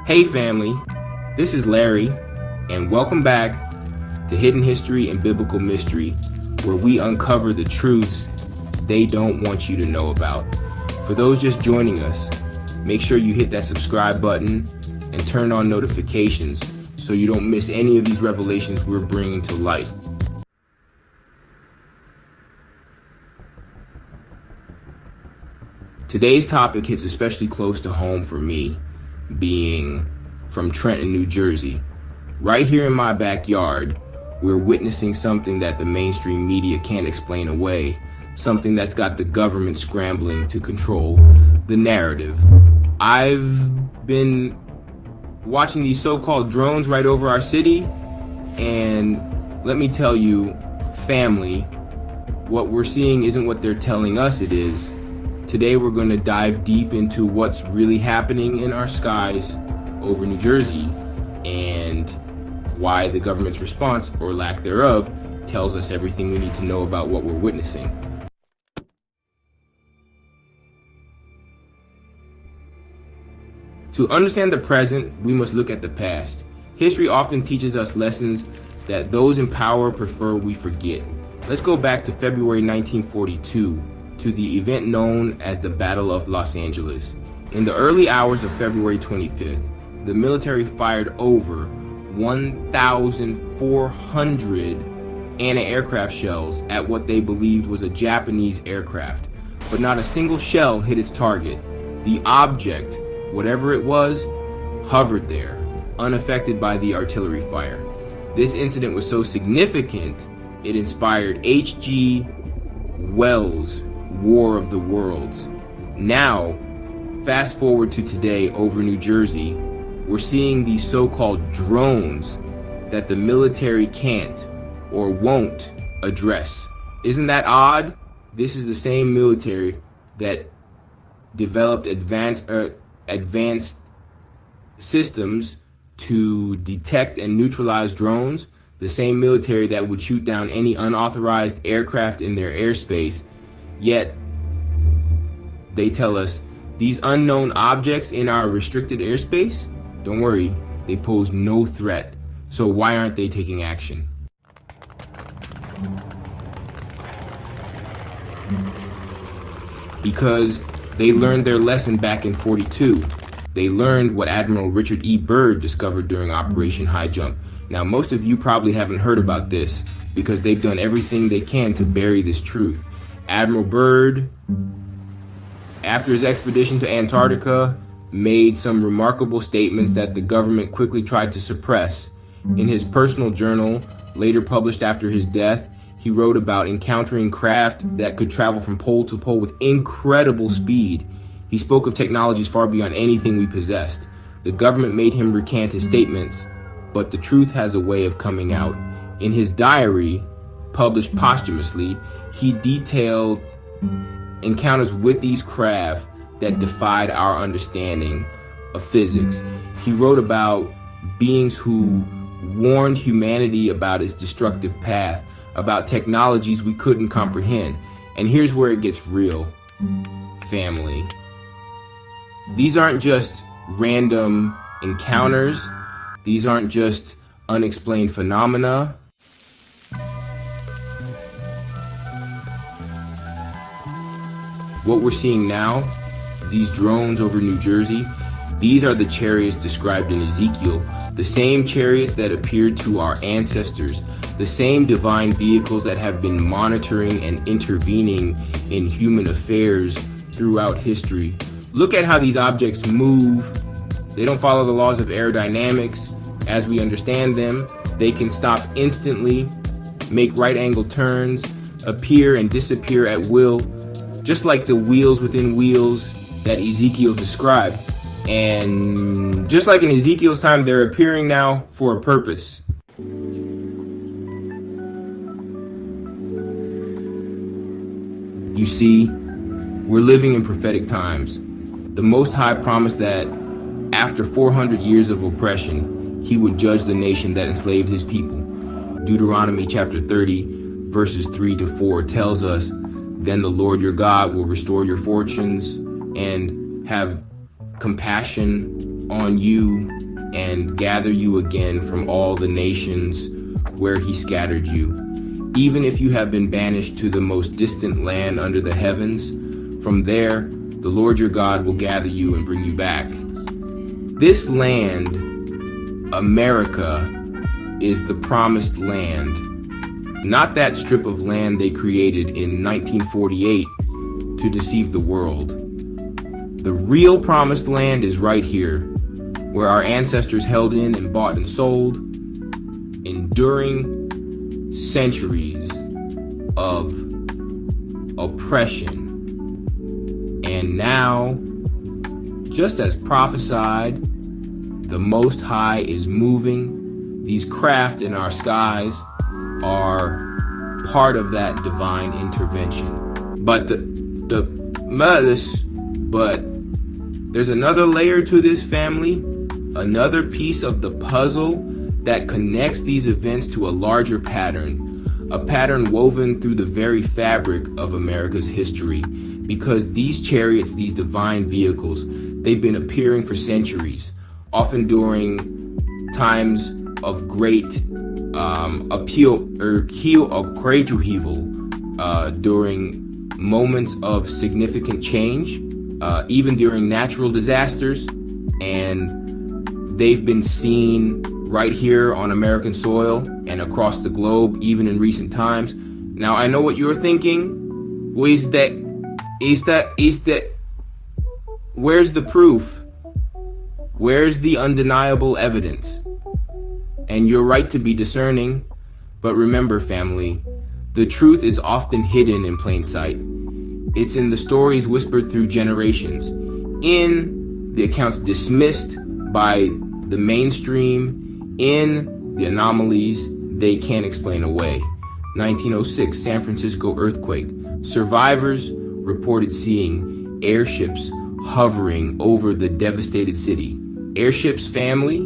Hey family, this is Larry, and welcome back to Hidden History and Biblical Mystery, where we uncover the truths they don't want you to know about. For those just joining us, make sure you hit that subscribe button and turn on notifications so you don't miss any of these revelations we're bringing to light. Today's topic hits especially close to home for me, being from Trenton, New Jersey. Right here in my backyard, we're witnessing something that the mainstream media can't explain away, something that's got the government scrambling to control the narrative. I've been watching these so-called drones right over our city, and let me tell you, family, what we're seeing isn't what they're telling us it is. Today we're going to dive deep into what's really happening in our skies over New Jersey and why the government's response, or lack thereof, tells us everything we need to know about what we're witnessing. To understand the present, we must look at the past. History often teaches us lessons that those in power prefer we forget. Let's go back to February 1942. To the event known as the Battle of Los Angeles. In the early hours of February 25th, the military fired over 1,400 anti-aircraft shells at what they believed was a Japanese aircraft, but not a single shell hit its target. The object, whatever it was, hovered there, unaffected by the artillery fire. This incident was so significant, it inspired H.G. Wells' War of the Worlds. Now, fast forward to today over New Jersey, we're seeing these so-called drones that the military can't or won't address. Isn't that odd? This is the same military that developed advanced systems to detect and neutralize drones, the same military that would shoot down any unauthorized aircraft in their airspace. Yet, they tell us these unknown objects in our restricted airspace, don't worry, they pose no threat. So why aren't they taking action? Because they learned their lesson back in 42. They learned what Admiral Richard E. Byrd discovered during Operation High Jump. Now, most of you probably haven't heard about this because they've done everything they can to bury this truth. Admiral Byrd, after his expedition to Antarctica, made some remarkable statements that the government quickly tried to suppress. In his personal journal, later published after his death, he wrote about encountering craft that could travel from pole to pole with incredible speed. He spoke of technologies far beyond anything we possessed. The government made him recant his statements, but the truth has a way of coming out. In his diary, published posthumously, he detailed encounters with these craft that defied our understanding of physics. He wrote about beings who warned humanity about its destructive path, about technologies we couldn't comprehend. And here's where it gets real, family. These aren't just random encounters. These aren't just unexplained phenomena. What we're seeing now, these drones over New Jersey, these are the chariots described in Ezekiel, the same chariots that appeared to our ancestors, the same divine vehicles that have been monitoring and intervening in human affairs throughout history. Look at how these objects move. They don't follow the laws of aerodynamics as we understand them. They can stop instantly, make right-angle turns, appear and disappear at will, just like the wheels within wheels that Ezekiel described. And just like in Ezekiel's time, they're appearing now for a purpose. You see, we're living in prophetic times. The Most High promised that after 400 years of oppression, he would judge the nation that enslaved his people. Deuteronomy chapter 30, verses 3-4 tells us, "Then the Lord your God will restore your fortunes and have compassion on you and gather you again from all the nations where he scattered you. Even if you have been banished to the most distant land under the heavens, from there the Lord your God will gather you and bring you back. This land, America, is the promised land, not that strip of land they created in 1948 to deceive the world. The real promised land is right here, where our ancestors held in and bought and sold, enduring centuries of oppression. And now, just as prophesied, the Most High is moving. These craft in our skies are part of that divine intervention. But there's another layer to this, family, another piece of the puzzle that connects these events to a larger pattern, a pattern woven through the very fabric of America's history. Because these chariots, these divine vehicles, they've been appearing for centuries, often during times of great during moments of significant change, even during natural disasters, and they've been seen right here on American soil and across the globe, even in recent times. Now, I know what you're thinking. Where's the proof? Where's the undeniable evidence? And you're right to be discerning, but remember, family, the truth is often hidden in plain sight. It's in the stories whispered through generations, in the accounts dismissed by the mainstream, in the anomalies they can't explain away. 1906 San Francisco earthquake. Survivors reported seeing airships hovering over the devastated city. Airships, family,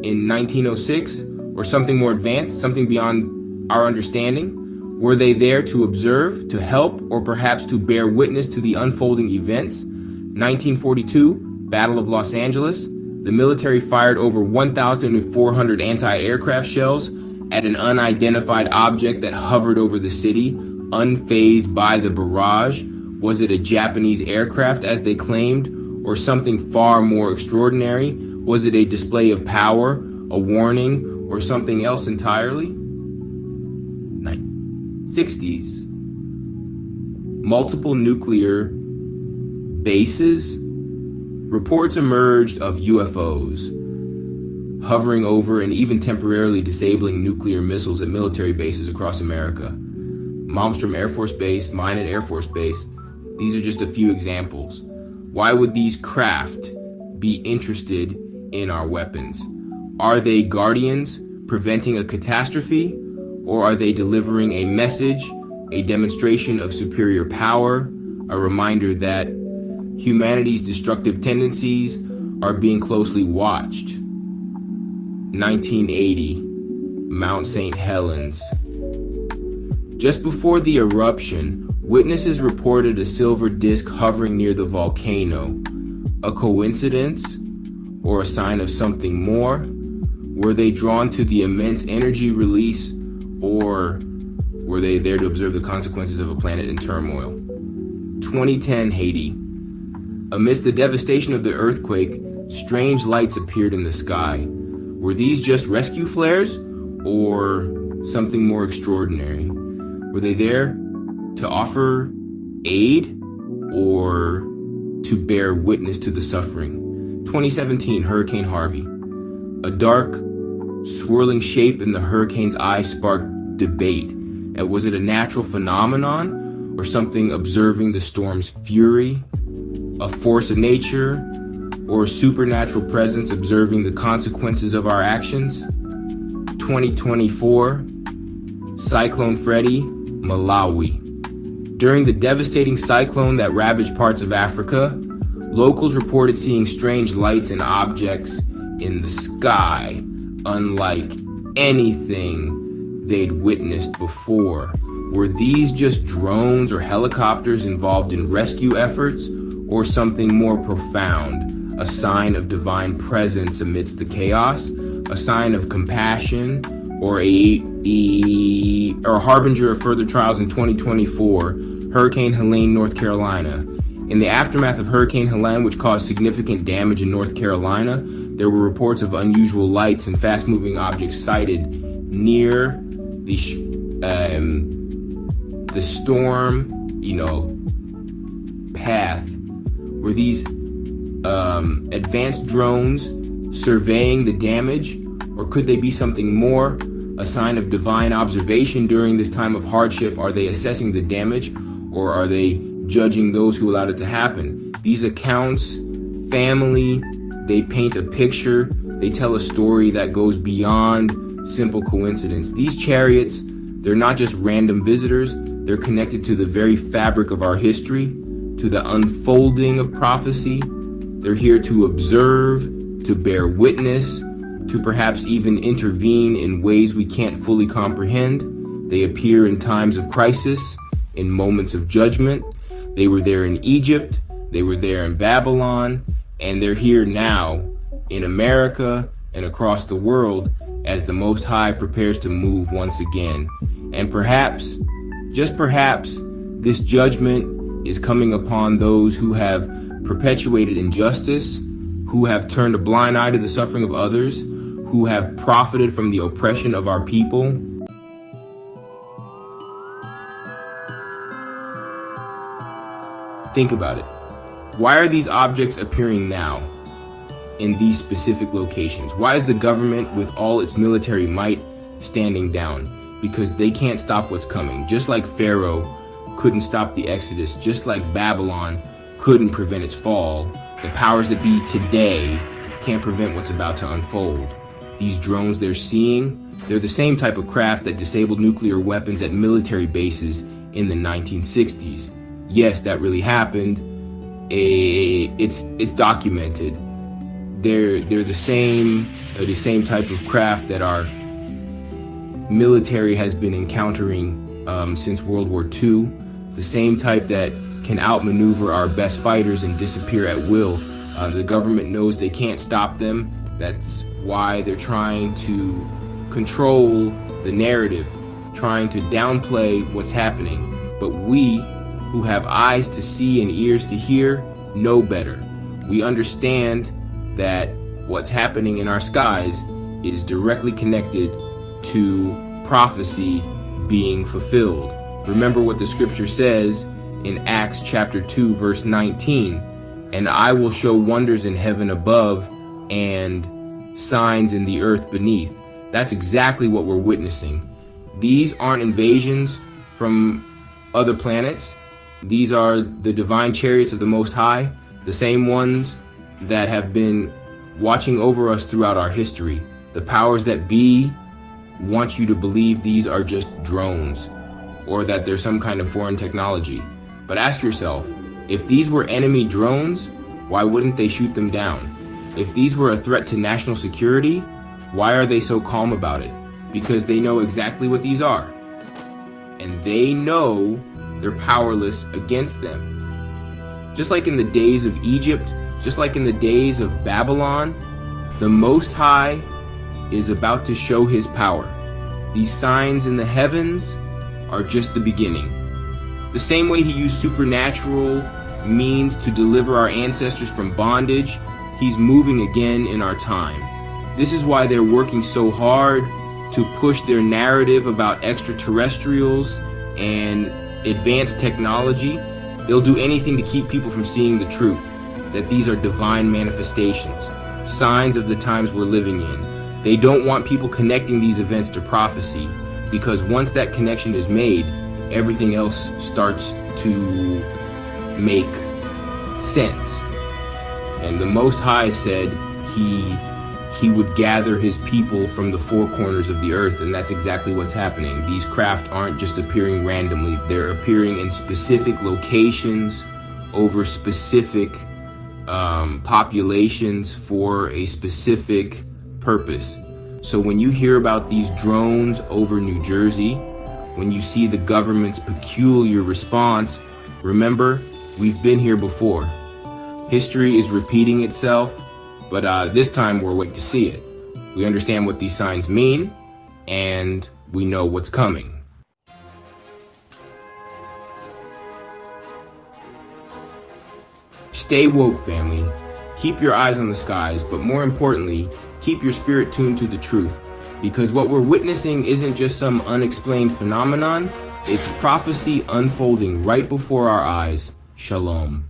in 1906, or something more advanced, something beyond our understanding? Were they there to observe, to help, or perhaps to bear witness to the unfolding events? 1942, Battle of Los Angeles. The military fired over 1,400 anti-aircraft shells at an unidentified object that hovered over the city, unfazed by the barrage. Was it a Japanese aircraft, as they claimed, or something far more extraordinary? Was it a display of power, a warning, or something else entirely? 60s. Multiple nuclear bases. Reports emerged of UFOs hovering over and even temporarily disabling nuclear missiles at military bases across America. Malmstrom Air Force Base, Minot Air Force Base. These are just a few examples. Why would these craft be interested in our weapons? Are they guardians preventing a catastrophe? Or are they delivering a message, a demonstration of superior power, a reminder that humanity's destructive tendencies are being closely watched? 1980, Mount St. Helens. Just before the eruption, witnesses reported a silver disc hovering near the volcano. A coincidence or a sign of something more? Were they drawn to the immense energy release, or were they there to observe the consequences of a planet in turmoil? 2010 Haiti. Amidst the devastation of the earthquake, strange lights appeared in the sky. Were these just rescue flares, or something more extraordinary? Were they there to offer aid, or to bear witness to the suffering? 2017 Hurricane Harvey. A dark, swirling shape in the hurricane's eye sparked debate. Was it a natural phenomenon or something observing the storm's fury? A force of nature or a supernatural presence observing the consequences of our actions? 2024 Cyclone Freddy, Malawi. During the devastating cyclone that ravaged parts of Africa, locals reported seeing strange lights and objects in the sky, unlike anything they'd witnessed before. Were these just drones or helicopters involved in rescue efforts, or something more profound? a sign of divine presence amidst the chaos, a sign of compassion, or a harbinger of further trials in 2024, Hurricane Helene, North Carolina. In the aftermath of Hurricane Helene, which caused significant damage in North Carolina, there were reports of unusual lights and fast-moving objects sighted near the storm, path. Were these advanced drones surveying the damage, or could they be something more, a sign of divine observation during this time of hardship? Are they assessing the damage, or are they judging those who allowed it to happen? These accounts, family, they paint a picture, they tell a story that goes beyond simple coincidence. These chariots, they're not just random visitors, they're connected to the very fabric of our history, to the unfolding of prophecy. They're here to observe, to bear witness, to perhaps even intervene in ways we can't fully comprehend. They appear in times of crisis, in moments of judgment. They were there in Egypt, they were there in Babylon, and they're here now in America and across the world as the Most High prepares to move once again. And perhaps, just perhaps, this judgment is coming upon those who have perpetuated injustice, who have turned a blind eye to the suffering of others, who have profited from the oppression of our people. Think about it. Why are these objects appearing now in these specific locations? Why is the government, with all its military might, standing down? Because they can't stop what's coming. Just like Pharaoh couldn't stop the Exodus, just like Babylon couldn't prevent its fall, the powers that be today can't prevent what's about to unfold. These drones they're seeing, they're the same type of craft that disabled nuclear weapons at military bases in the 1960s. Yes, that really happened. It's documented. They're the same type of craft that our military has been encountering since World War II. The same type that can outmaneuver our best fighters and disappear at will. The government knows they can't stop them. That's why they're trying to control the narrative, trying to downplay what's happening. But we, who have eyes to see and ears to hear, know better. We understand that what's happening in our skies is directly connected to prophecy being fulfilled. Remember what the scripture says in Acts chapter 2, verse 19, "And I will show wonders in heaven above and signs in the earth beneath." That's exactly what we're witnessing. These aren't invasions from other planets. These are the divine chariots of the Most High, the same ones that have been watching over us throughout our history. The powers that be want you to believe these are just drones, or that they're some kind of foreign technology. But ask yourself, if these were enemy drones, why wouldn't they shoot them down? If these were a threat to national security, why are they so calm about it? Because they know exactly what these are. And they know they're powerless against them. Just like in the days of Egypt, just like in the days of Babylon, the Most High is about to show his power. These signs in the heavens are just the beginning. The same way he used supernatural means to deliver our ancestors from bondage, he's moving again in our time. This is why they're working so hard to push their narrative about extraterrestrials and advanced technology. They'll do anything to keep people from seeing the truth, that these are divine manifestations, signs of the times we're living in. They don't want people connecting these events to prophecy, because once that connection is made, everything else starts to make sense. And the Most High said he would gather his people from the four corners of the earth, and that's exactly what's happening. These craft aren't just appearing randomly. They're appearing in specific locations over specific populations for a specific purpose. So when you hear about these drones over New Jersey, when you see the government's peculiar response, remember, we've been here before. History is repeating itself, but this time we're waiting to see it. We understand what these signs mean, and we know what's coming. Stay woke, family. Keep your eyes on the skies, but more importantly, keep your spirit tuned to the truth. Because what we're witnessing isn't just some unexplained phenomenon, it's prophecy unfolding right before our eyes. Shalom.